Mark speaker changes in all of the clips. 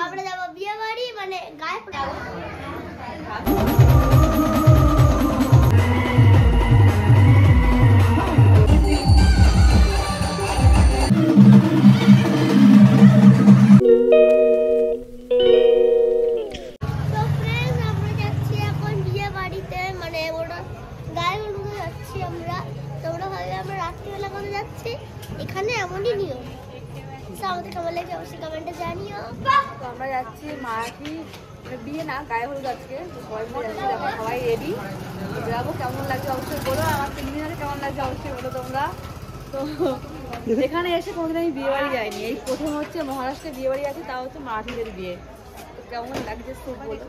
Speaker 1: আমরা যাবো বিয়ে বাড়ি মানে গায়ে পড়াবো। এখানে এমনই নিয়ম। আমাদের কেমন লাগে অবশ্যই কমেন্টে জানিও।
Speaker 2: তো আমরা যাচ্ছি মারাঠি বিয়ে না গায়ে হলুদ আজকে, সবাই মিলে যাচ্ছি, আমরা সবাই রেডি যাবো। কেমন লাগছে অবশ্যই বলো, আমার 3 দিন আগে কেমন লাগছে অবশ্যই বলো তোমরা। তো এখানে এসে কোনোদিন আমি বিয়ে বাড়ি যাইনি, এই প্রথম হচ্ছে মহারাষ্ট্রে বিয়ে বাড়ি আছে, তাও হচ্ছে মারাঠিদের বিয়ে। কেমন লাগছে খুব বলো।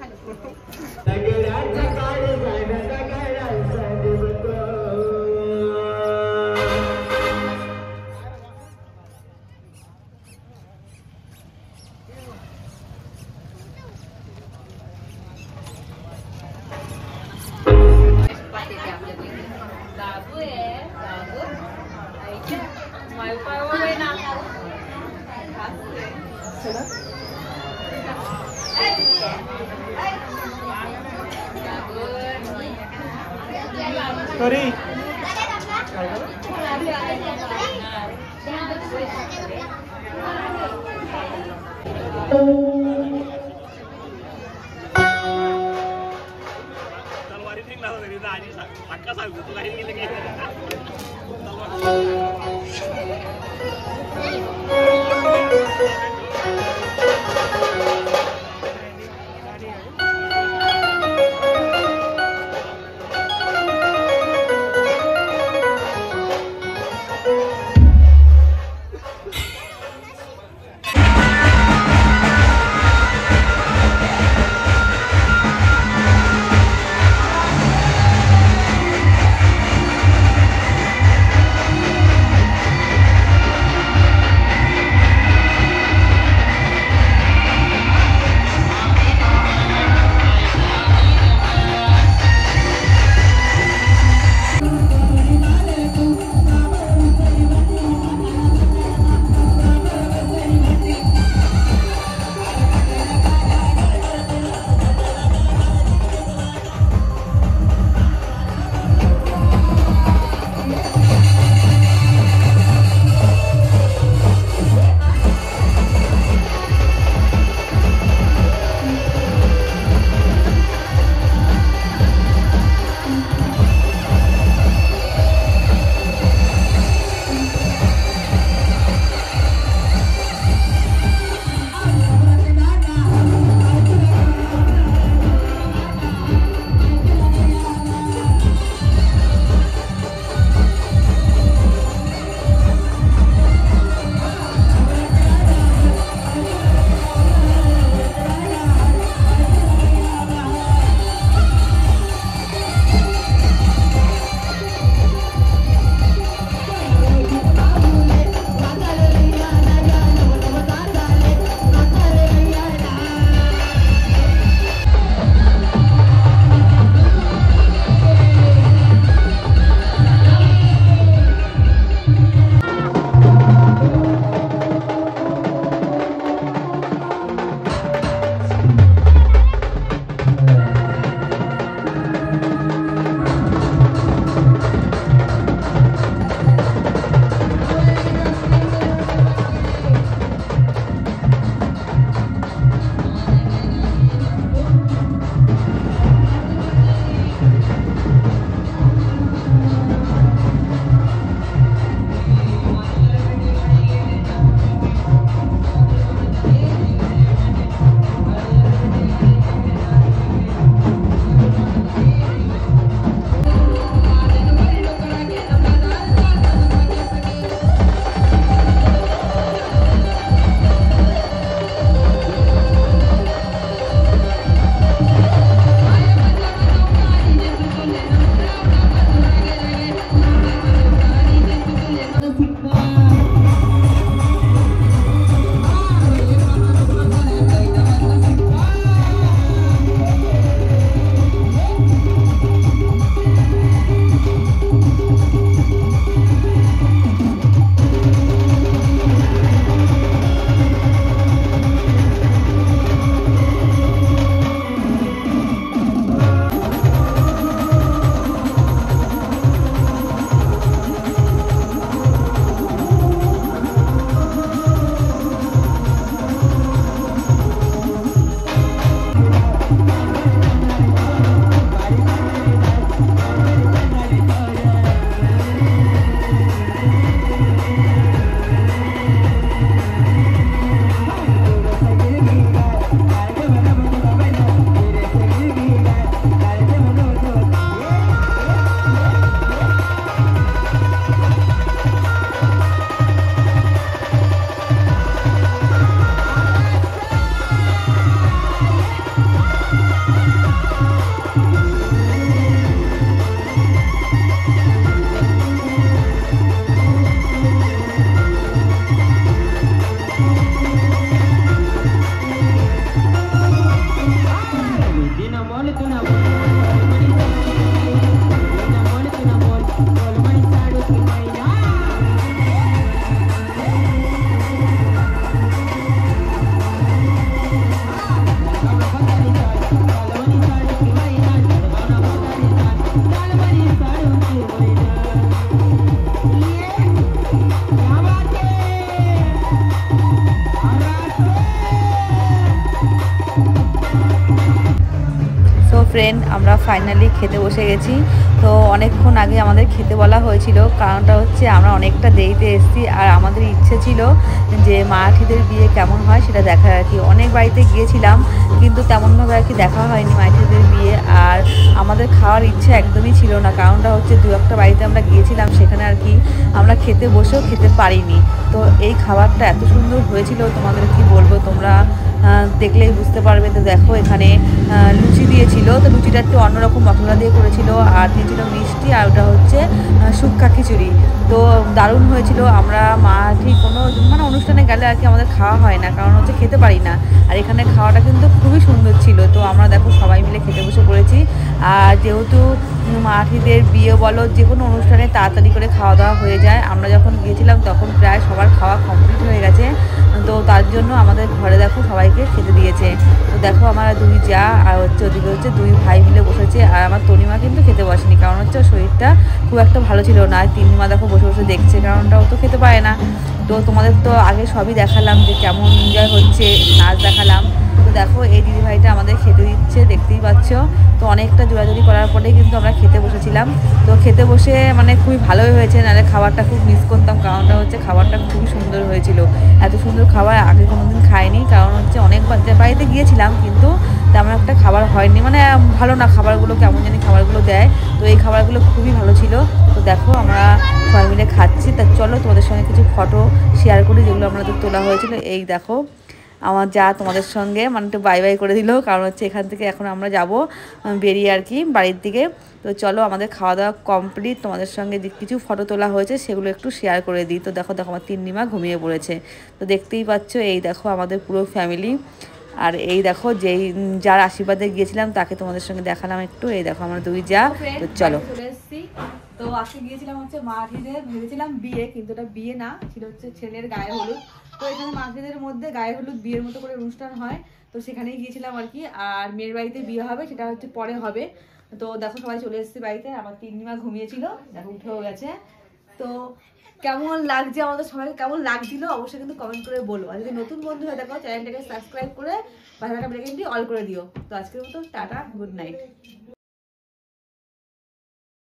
Speaker 3: Sorry.
Speaker 4: तलवारी ठीक लागत तरी आजी पक्का सांगतो तुला हे गेलं की
Speaker 2: ফ্রেন্ড, আমরা ফাইনালি খেতে বসে গেছি। তো অনেকক্ষণ আগে আমাদের খেতে বলা হয়েছিল, কারণটা হচ্ছে আমরা অনেকটা দেরিতে এসেছি আর আমাদের ইচ্ছে ছিল যে মারাঠিদের বিয়ে কেমন হয় সেটা দেখার আর কি। অনেক বাড়িতে গিয়েছিলাম কিন্তু তেমনভাবে আর কি দেখা হয়নি মারাঠিদের বিয়ে, আর আমাদের খাওয়ার ইচ্ছে একদমই ছিল না। কারণটা হচ্ছে দু একটা বাড়িতে আমরা গিয়েছিলাম, সেখানে আর কি আমরা খেতে বসেও খেতে পারিনি। তো এই খাবারটা এত সুন্দর হয়েছিল, তোমাদের কি বলবো, তোমরা দেখলেই বুঝতে পারবে। তো দেখো এখানে লুচি দিয়েছিল, তো লুচিটা একটু অন্যরকম মশলা দিয়ে করেছিল, আর দিয়েছিল মিষ্টি, আর ওটা হচ্ছে শুক্কা খিচুড়ি। তো দারুণ হয়েছিল। আমরা মারাঠি কোনো মানে অনুষ্ঠানে গেলে আর কি আমাদের খাওয়া হয় না, কারণ হচ্ছে খেতে পারি না, আর এখানে খাওয়াটা কিন্তু খুবই সুন্দর ছিল। তো আমরা দেখো সবাই মিলে খেতে বসে পড়েছি। আর যেহেতু মারাঠিদের বিয়ে বলো যে কোনো অনুষ্ঠানে তাড়াতাড়ি করে খাওয়া দাওয়া হয়ে যায়, আমরা যখন গিয়েছিলাম তখন প্রায় সবার খাওয়া কমপ্লিট হয়ে গেছে। তো তার জন্য আমাদের ঘরে দেখো সবাইকে খেতে দিয়েছে। তো দেখো আমার দুই যা আর হচ্ছে ওদিকে হচ্ছে দুই ভাই মিলে বসেছে, আর আমার তনিমা কিন্তু খেতে বসেনি, কারণ হচ্ছে ওর শরীরটা খুব একটা ভালো ছিল না। আর তিন্নিমা দেখো বসে বসে দেখছে, কারণটা ও তো খেতে পারে না। তো তোমাদের তো আগে সবই দেখালাম যে কেমন এনজয় হচ্ছে, নাচ দেখালাম। তো দেখো এই দিদিভাইটা আমাদের খেতে দিচ্ছে, দেখতেই পাচ্ছ। তো অনেকটা জোরাজুরি করার পরেই কিন্তু আমরা খেতে বসেছিলাম। তো খেতে বসে মানে খুবই ভালোই হয়েছে, নাহলে খাবারটা খুব মিস করতাম। কারণটা হচ্ছে খাবারটা খুবই সুন্দর হয়েছিল, এত সুন্দর খাবার আগে কোনোদিন খাইনি। কারণ হচ্ছে অনেক বাড়িতে গিয়েছিলাম কিন্তু তেমন একটা খাবার হয়নি, মানে ভালো না খাবারগুলো, কেমন জানি খাবারগুলো দেয়। তো এই খাবারগুলো খুবই ভালো ছিল। তো দেখো আমরা সবাই মিলে খাচ্ছি। তা চলো তোমাদের সঙ্গে কিছু ফটো শেয়ার করি যেগুলো আমাদের তোলা হয়েছিল। এই দেখো আমার যা তোমাদের সঙ্গে মানে একটু বাই বাই করে দিল, কারণ হচ্ছে এখান থেকে এখন আমরা যাব বেরিয়ে আর কি বাড়ির দিকে। তো চলো আমাদের খাওয়া দাওয়া কমপ্লিট, তোমাদের সঙ্গে যে কিছু ফটো তোলা হয়েছে সেগুলো একটু শেয়ার করে দিই। তো দেখো আমার তিন্নিমা ঘুমিয়ে পড়েছে। তো দেখতেই পাচ্ছ এই দেখো আমাদের পুরো ফ্যামিলি। আর এই দেখো যেই যার আশীর্বাদে গিয়েছিলাম তাকে তোমাদের সঙ্গে দেখালাম একটু। এই দেখো আমার দুই যা। তো চলো চলে এসেছি। তো আজকে গিয়েছিলাম হচ্ছে মারাঠিদের, ভেবেছিলাম বিয়ে, কিন্তু এটা বিয়ে না, ছিল হচ্ছে ছেলের গায়ে হলুদ। তো এখানে মারাঠিদের মধ্যে গায়ে হলুদ বিয়ের মতো করে অনুষ্ঠান হয়, তো সেখানেই গিয়েছিলাম আর কি। আর মেয়ের বাড়িতে বিয়ে হবে, সেটা হচ্ছে পরে হবে। তো দেখো সবাই চলে এসেছে বাড়িতে, আমার তিন্নিমা ঘুমিয়েছিল, দেখো উঠেও গেছে। তো কেমন লাগছে আমাদের সবাইকে, কেমন লাগছিল অবশ্যই কিন্তু কমেন্ট করে বলো। আর যদি নতুন বন্ধু হয়ে দেখো চ্যানেলটাকে সাবস্ক্রাইব করে পাশে থাকা বেল আইকনটি অল করে দিও। তো আজকের মতো টাটা, গুড নাইট।